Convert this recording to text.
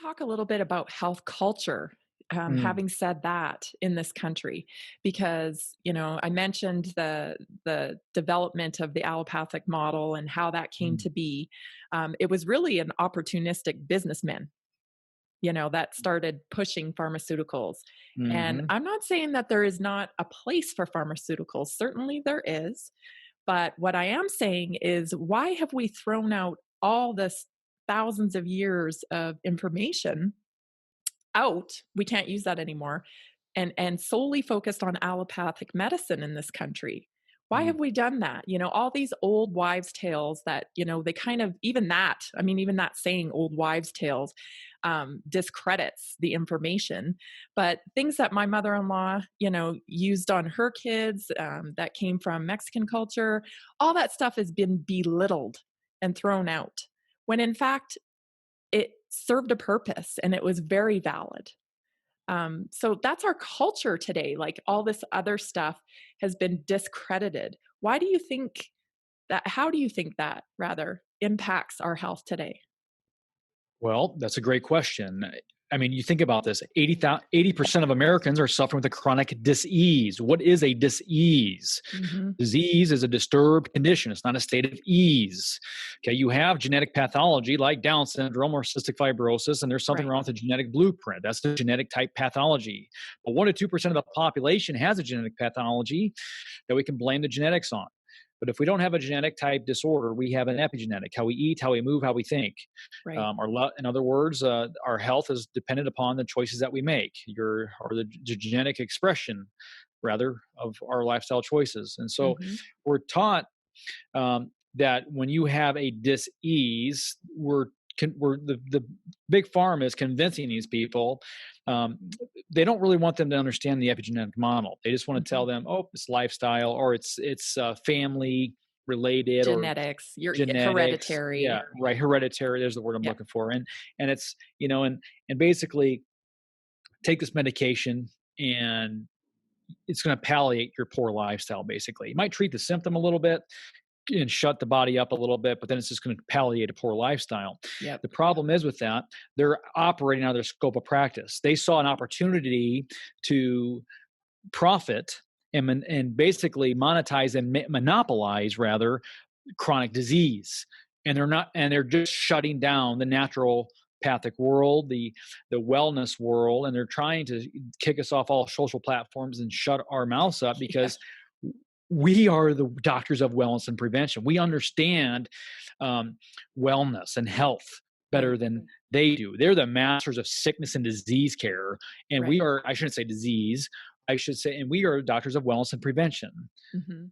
talk a little bit about health culture. Mm, Having said that, in this country, because I mentioned the development of the allopathic model and how that came mm, to be. It was really an opportunistic businessman, that started pushing pharmaceuticals. And mhm. I'm not saying that there is not a place for pharmaceuticals. Certainly, there is. But what I am saying is, why have we thrown out all this thousands of years of information out? We can't use that anymore, and solely focused on allopathic medicine in this country. Why Mm. have we done that? All these old wives' tales that, they kind of, even that, I mean, even that saying old wives' tales discredits the information. But things that my mother in law, used on her kids, that came from Mexican culture, all that stuff has been belittled and thrown out. When in fact, it served a purpose and it was very valid. So that's our culture today. Like, all this other stuff has been discredited. Why do you think that? How do you think that rather impacts our health today? Well, that's a great question. I mean, you think about this 80% of Americans are suffering with a chronic disease. What is a disease? Hmm. Disease is a disturbed condition, it's not a state of ease. Okay, you have genetic pathology like Down syndrome or cystic fibrosis, and there's something Right. wrong with the genetic blueprint. That's the genetic type pathology. But 1 to 2% of the population has a genetic pathology that we can blame the genetics on. But if we don't have a genetic type disorder, we have an epigenetic, how we eat, how we move, how we think. Right. In other words, our health is dependent upon the choices that we make, or the genetic expression, rather, of our lifestyle choices. And so Hmm. we're taught that when you have a dis-ease, we're the big pharma is convincing these people. Um, they don't really want them to understand the epigenetic model. They just want to Hmm. tell them, oh, it's lifestyle, or it's family related, or Genetics, your genetics. Yeah, hereditary. right. Hereditary. There's the word I'm Yeah. looking for. And it's and basically take this medication, and it's going to palliate your poor lifestyle. Basically, it might treat the symptom a little bit and shut the body up a little bit, but then it's just going to palliate a poor lifestyle. Yep. The problem is with that, they're operating out of their scope of practice. They saw an opportunity to profit and basically monetize and monopolize, rather, chronic disease. And they're just shutting down the natural pathic world, the wellness world, and they're trying to kick us off all social platforms and shut our mouths up Yeah. because we are the doctors of wellness and prevention. We understand wellness and health better Right. than they do. They're the masters of sickness and disease care, and we Right. are. I shouldn't say disease. I should say, and we are doctors of wellness and prevention. Hmm.